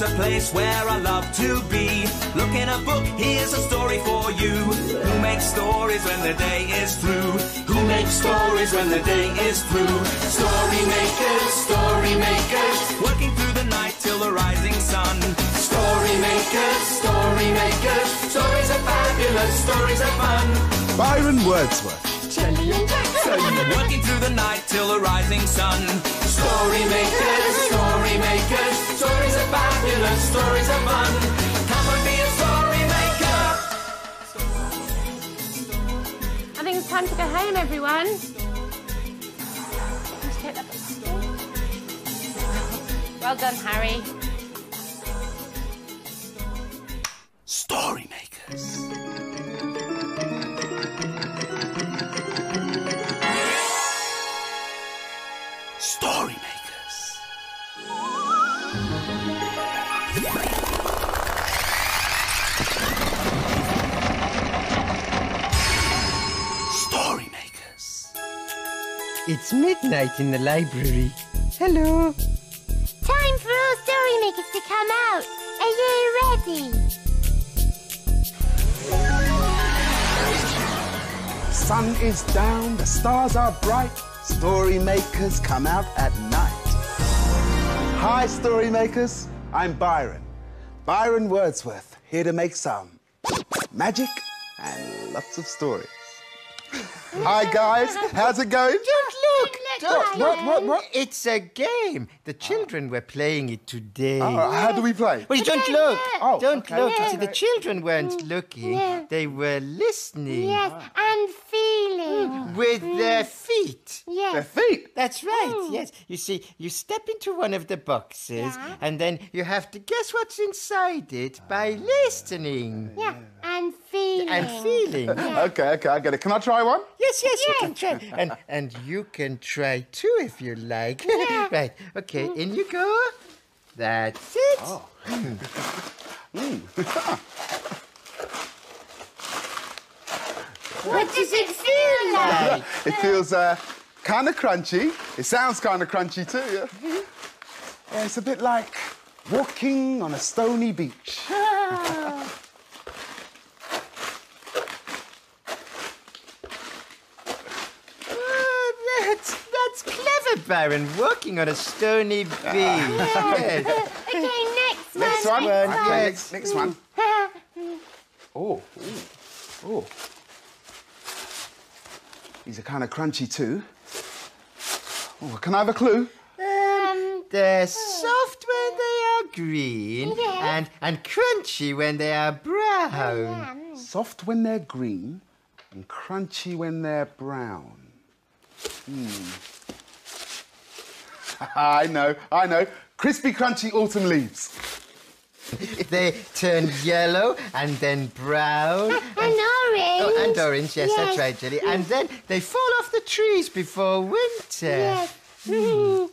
It's a place where I love to be. Look in a book, here's a story for you. Who makes stories when the day is through? Who makes stories when the day is through? Story makers, working through the night till the rising sun. Story makers, stories are fabulous, stories are fun. Byron Wordsworth. Jelly and Jackson. Working through the night till the rising sun. Story makers, stories are fabulous, stories are fun. Come and be a story maker. I think it's time to go home, everyone. Well done, Harry. Story makers. Story makers. Story makers. It's midnight in the library. Hello. Time for all story makers to come out. Are you ready? Sun is down, the stars are bright. Story makers come out at night. Hi, story makers. I'm Byron. Byron Wordsworth, here to make some magic and lots of stories. Hi, guys. How's it going? What? It's a game. The children were playing it today. Oh, how do we play? Well, don't look. Oh, don't okay. look. You see, the children weren't looking. Yeah. They were listening. Yes, and feeling. With their feet. Yes. Their feet. That's right, yes. You see, you step into one of the boxes and then you have to guess what's inside it by listening. Yeah, and feeling. And feeling. Okay, I get it. Can I try one? Yes, you can try. And you can try too if you like. Right, okay, in you go. That's it. Oh. What does it feel like? It feels kind of crunchy. It sounds kind of crunchy too, yeah? Yeah, it's a bit like walking on a stony beach. That's clever, Byron, walking on a stony beach. Yes. Okay, Next one. Okay, next one. Oh. These are kind of crunchy too. Oh, can I have a clue? They're soft when they are green and crunchy when they are brown. Soft when they're green and crunchy when they're brown. I know. Crispy, crunchy autumn leaves. They turn yellow and then brown. And orange. Oh, and orange, yes, that's right, Jelly. And then they fall off the trees before winter. Yes.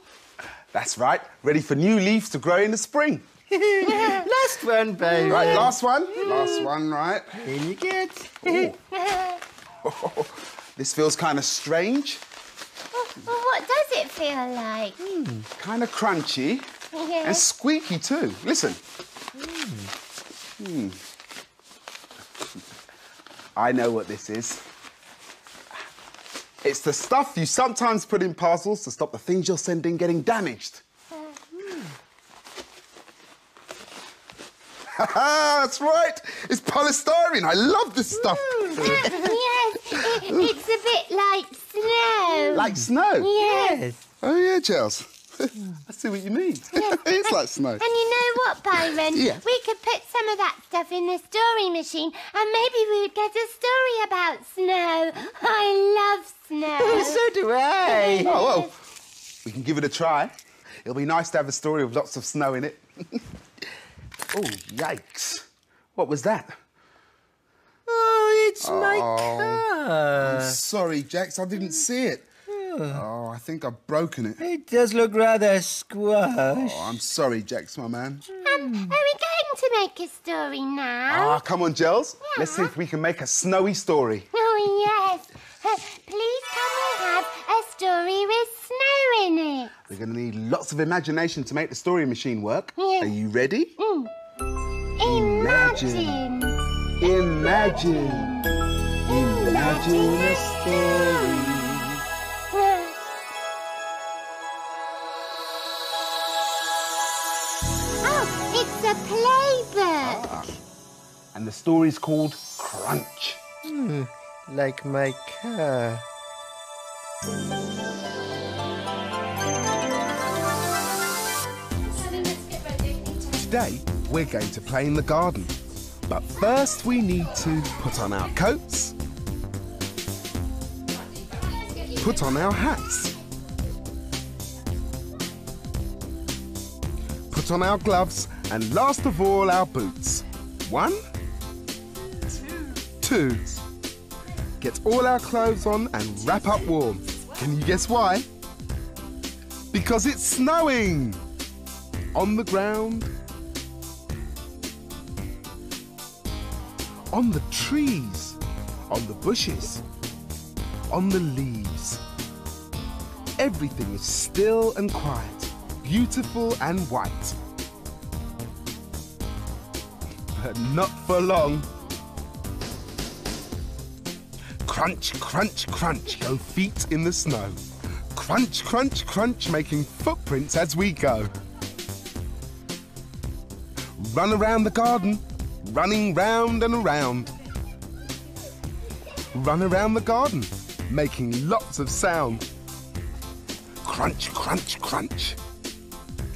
That's right. Ready for new leaves to grow in the spring. Last one, Byron. Right, last one. Last one, right. Here you get. Oh. This feels kind of strange. Well, what does it feel like? Kind of crunchy and squeaky too. Listen. I know what this is. It's the stuff you sometimes put in parcels to stop the things you're sending getting damaged. That's right. It's polystyrene. I love this stuff. Yes, it's a bit like snow. Like snow? Yes. Oh, yeah, Giles. I see what you mean. It's like snow. And you know what, Byron? Yeah. We could put some of that stuff in the story machine and maybe we would get a story about snow. I love snow. So do I. Oh, well, we can give it a try. It'll be nice to have a story with lots of snow in it. Oh, yikes. What was that? Oh, it's my car. I'm sorry, Jax. I didn't see it. Oh, I think I've broken it. It does look rather squashed. Oh, I'm sorry, Jax, my man. Are we going to make a story now? Ah, come on, Gels. Let's see if we can make a snowy story. Oh, yes. Please can we have a story with snow in it? We're going to need lots of imagination to make the story machine work. Yeah. Are you ready? Imagine. Imagine. Imagine a story. Oh, it's a playbook. And the story's called Crunch. Like my car. Today, we're going to play in the garden. But first, we need to put on our coats, put on our hats, put on our gloves, and last of all, our boots. 1, 2. Get all our clothes on and wrap up warm. Can you guess why? Because it's snowing! On the ground, on the trees, on the bushes, on the leaves. Everything is still and quiet, beautiful and white. But not for long. Crunch, crunch, crunch, go feet in the snow. Crunch, crunch, crunch, making footprints as we go. Run around the garden, running round and around. Run around the garden, making lots of sound. Crunch, crunch, crunch.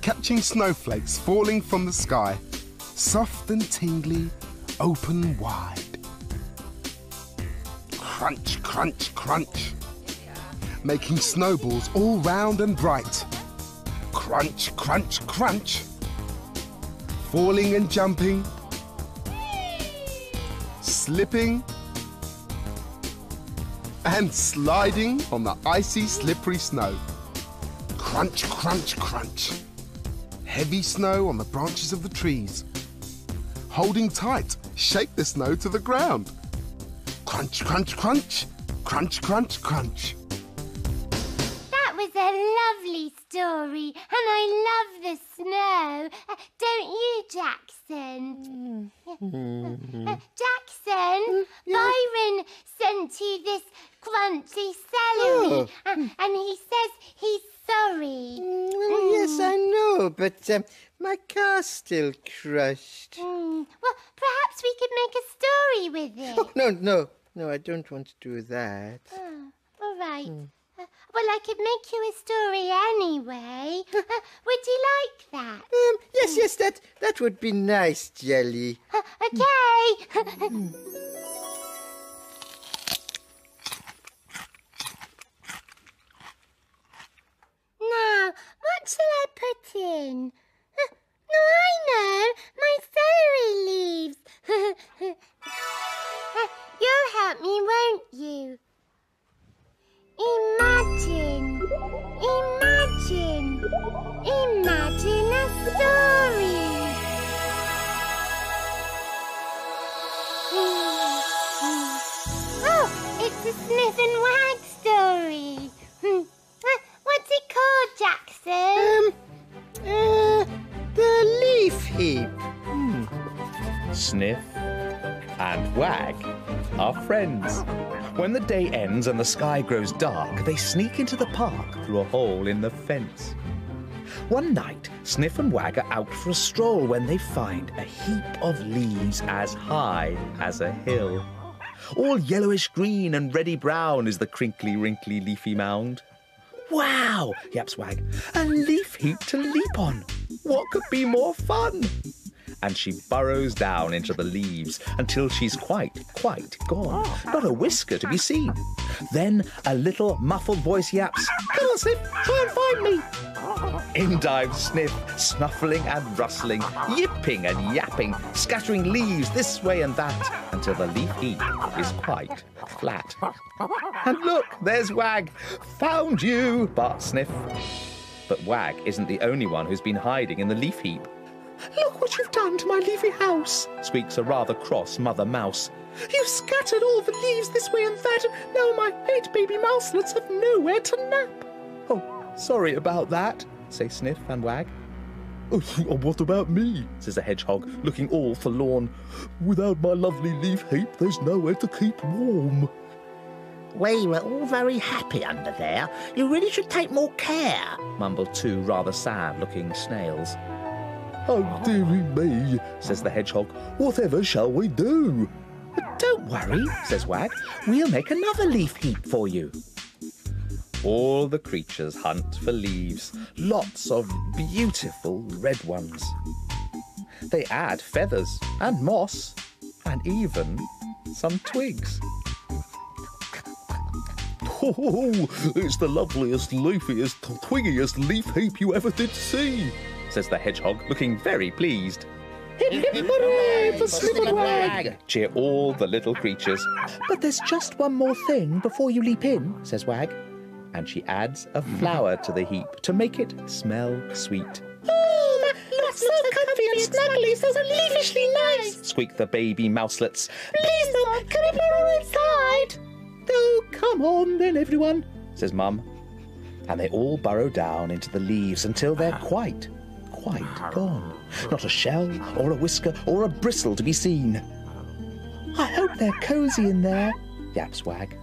Catching snowflakes falling from the sky. Soft and tingly, open wide. Crunch, crunch, crunch. Making snowballs all round and bright. Crunch, crunch, crunch. Falling and jumping. Slipping. And sliding on the icy, slippery snow. Crunch, crunch, crunch. Heavy snow on the branches of the trees. Holding tight, shake the snow to the ground. Crunch, crunch, crunch. Crunch, crunch, crunch. That was a lovely story, and I love the snow. Don't you, Jackson? Jackson, Byron sent you this crunchy celery, and he says he's sorry. Well, yes, I know, but my car's still crushed. Well, perhaps we could make a story with it. Oh, no, I don't want to do that. Oh, all right. Well, I could make you a story anyway. Would you like that? Yes, that would be nice, Jelly. Okay. Now, what shall I put in? No, I know. My celery leaves. You'll help me, won't you? Imagine, imagine, imagine a story. Oh, it's a Sniff and Wag story. What's it called, Jackson? The Leaf Heap. Sniff and Wag are friends. When the day ends and the sky grows dark, they sneak into the park through a hole in the fence. One night, Sniff and Wag are out for a stroll when they find a heap of leaves as high as a hill. All yellowish green and reddy brown is the crinkly, wrinkly, leafy mound. Wow, yaps Wag, a leaf heap to leap on. What could be more fun? And she burrows down into the leaves until she's quite gone. Not a whisker to be seen. Then a little muffled voice yaps, "Come on, Sniff, try and find me." In dives Sniff, snuffling and rustling, yipping and yapping, scattering leaves this way and that, until the leaf heap is quite flat. And look, there's Wag. "Found you," barks Sniff. But Wag isn't the only one who's been hiding in the leaf heap. "Look what you've done to my leafy house," squeaks a rather cross Mother Mouse. "You've scattered all the leaves this way and that, and now my 8 baby mouselets have nowhere to nap." "Oh, sorry about that," say Sniff and Wag. Oh, what about me? Says the hedgehog, looking all forlorn. Without my lovely Leaf Heap, there's nowhere to keep warm. We were all very happy under there. You really should take more care, mumbled two rather sad-looking snails. Oh, dearie me, says the hedgehog. Whatever shall we do? Don't worry, says Wag. We'll make another leaf heap for you. All the creatures hunt for leaves, lots of beautiful red ones. They add feathers and moss and even some twigs. Oh, it's the loveliest, leafiest, twiggiest leaf heap you ever did see, says the hedgehog, looking very pleased. Hip, hip, hooray for Sniff and Wag! Cheer all the little creatures. But there's just one more thing before you leap in, says Wag. And she adds a flower to the heap to make it smell sweet. Oh, that looks so comfy and snuggly, so leafishly nice, squeak the baby mouselets. Please, Mum, can we burrow inside? Oh, come on then, everyone, says Mum. And they all burrow down into the leaves until they're quite gone. Not a shell or a whisker or a bristle to be seen. I hope they're cosy in there, yaps Wag.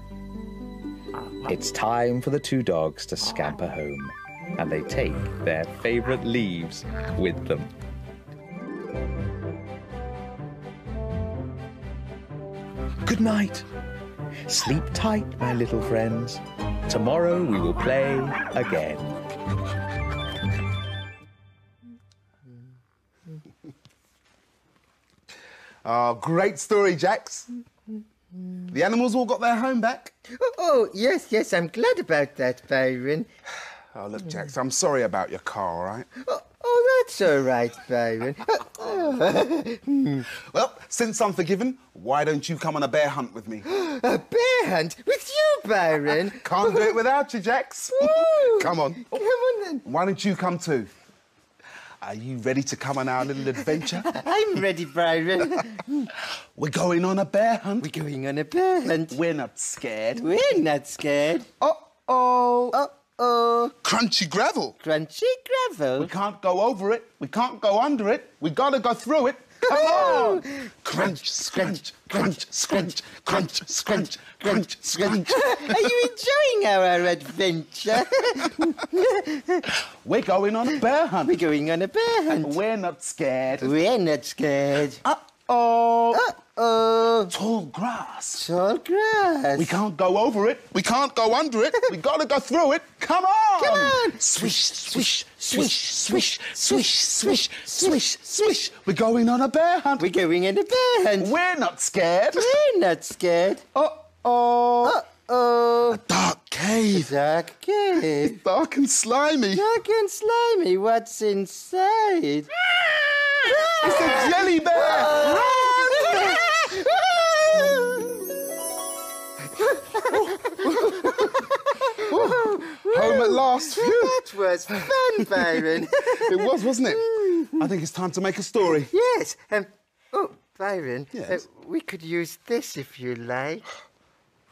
It's time for the two dogs to scamper home, and they take their favourite leaves with them. Good night. Sleep tight, my little friends. Tomorrow we will play again. Oh, great story, Jax. The animals all got their home back. Oh, yes, I'm glad about that, Byron. Oh, look, Jax, I'm sorry about your car, all right? Oh, that's all right, Byron. Well, since I'm forgiven, why don't you come on a bear hunt with me? A bear hunt? With you, Byron? Can't do it without you, Jax. Come on. Come on, then. Why don't you come too? Are you ready to come on our little adventure? I'm ready, Byron. We're going on a bear hunt. We're going on a bear hunt. We're not scared. We're not scared. Uh-oh. Uh-oh. Crunchy gravel. Crunchy gravel? We can't go over it. We can't go under it. We gotta go through it. Come on! Crunch, scrunch, crunch, scrunch, crunch, scrunch, crunch, scrunch. Are you enjoying our adventure? We're going on a bear hunt. We're going on a bear hunt. We're not scared. We're not scared. Uh-oh. Uh-oh. Tall grass. Tall grass. We can't go over it. We can't go under it. We gotta go through it. Come on! Come on! Swish, swish, swish, swish, swish, swish, swish, swish. We're going on a bear hunt. We're going on a bear hunt. We're not scared. We're not scared. Uh-oh. Uh-oh. A dark cave. Dark cave. Dark and slimy. Dark and slimy. What's inside? It's a jelly bear. Home at last. Phew. That was fun, Byron. It was, wasn't it? I think it's time to make a story. Yes. Oh, Byron. Yes? We could use this if you like.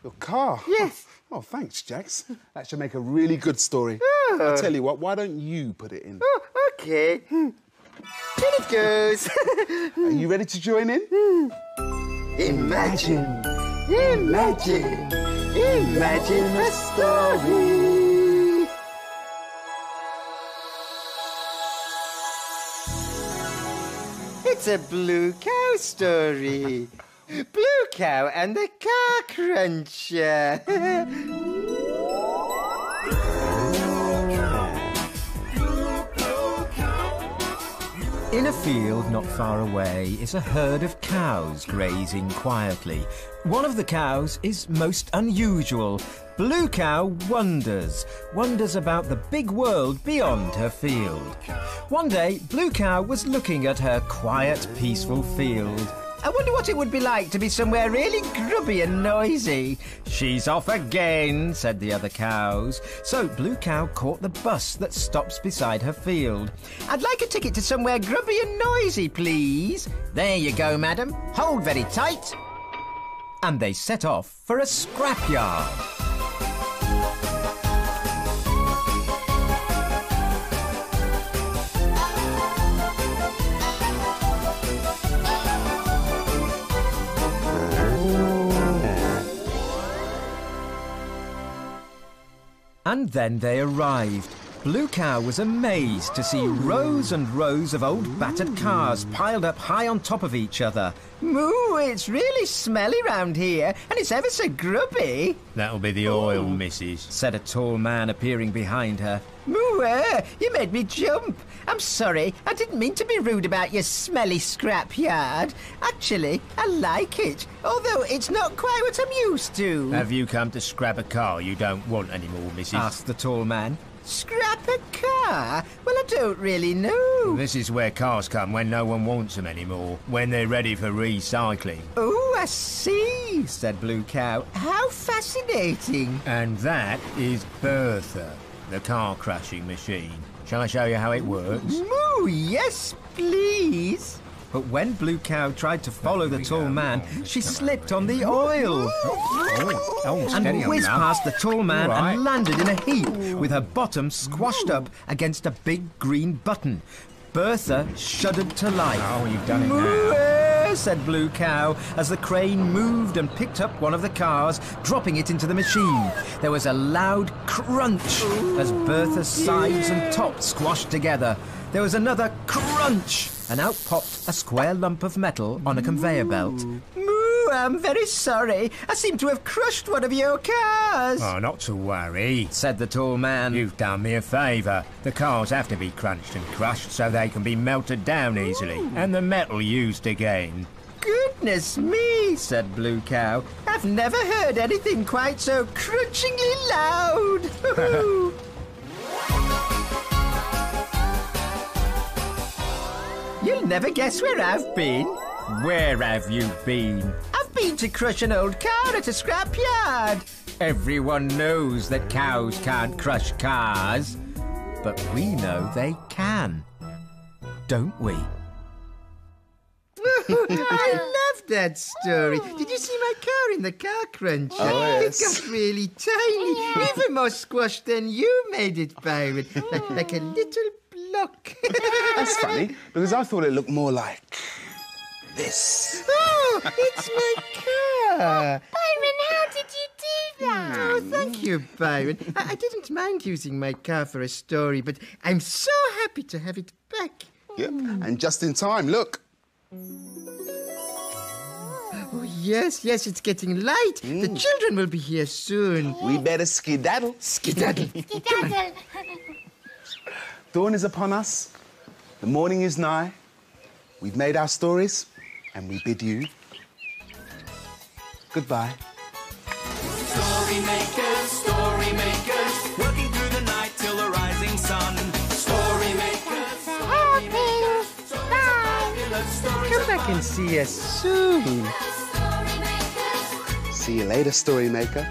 Your car? Yes. Oh, thanks, Jax. That should make a really good story. Oh. I'll tell you what, why don't you put it in? Oh, OK. In it goes. Are you ready to join in? Imagine. Imagine. Imagine a story. It's a blue cow story. Blue cow and the car cruncher. In a field not far away is a herd of cows grazing quietly. One of the cows is most unusual. Blue Cow wonders about the big world beyond her field. One day, Blue Cow was looking at her quiet, peaceful field. I wonder what it would be like to be somewhere really grubby and noisy. She's off again, said the other cows. So Blue Cow caught the bus that stops beside her field. I'd like a ticket to somewhere grubby and noisy, please. There you go, madam. Hold very tight. And they set off for a scrapyard. And then they arrived. Blue Cow was amazed to see rows and rows of old battered cars piled up high on top of each other. Moo, it's really smelly round here, and it's ever so grubby. That'll be the oil, missus, said a tall man appearing behind her. Moo, you made me jump. I'm sorry, I didn't mean to be rude about your smelly scrapyard. Actually, I like it, although it's not quite what I'm used to. Have you come to scrap a car you don't want anymore, missus? Asked the tall man. Scrap a car? Well, I don't really know. This is where cars come when no one wants them anymore, when they're ready for recycling. Oh, I see, said Blue Cow. How fascinating. And that is Bertha, the car crashing machine. Shall I show you how it works? Moo, yes, please. But when Blue Cow tried to follow the tall man, she slipped on the oil and whizzed past the tall man and landed in a heap with her bottom squashed up against a big green button. Bertha shuddered to life. Oh, you've done it now, said Blue Cow as the crane moved and picked up one of the cars, dropping it into the machine. There was a loud crunch as Bertha's sides and top squashed together. There was another crunch, and out popped a square lump of metal on a conveyor belt. Moo, I'm very sorry. I seem to have crushed one of your cars. Oh, not to worry, said the tall man. You've done me a favour. The cars have to be crunched and crushed so they can be melted down easily, and the metal used again. Goodness me, said Blue Cow. I've never heard anything quite so crunchingly loud. You'll never guess where I've been. Where have you been? I've been to crush an old car at a scrapyard. Everyone knows that cows can't crush cars, but we know they can, don't we? I love that story. Did you see my car in the car cruncher? Oh, yes. It got really tiny, even more squashed than you made it, Byron. Like a little block. That's funny, because I thought it looked more like this. Oh, it's my car. Byron, how did you do that? Oh, thank you, Byron. I didn't mind using my car for a story, but I'm so happy to have it back. Yep, and just in time, look. Oh, yes, it's getting light. The children will be here soon. We better skedaddle. Skedaddle. Skedaddle. Dawn is upon us. The morning is nigh. We've made our stories, and we bid you goodbye. Story makers, working through the night till the rising sun. Story makers, Come back and see us soon. See you later, Story Maker.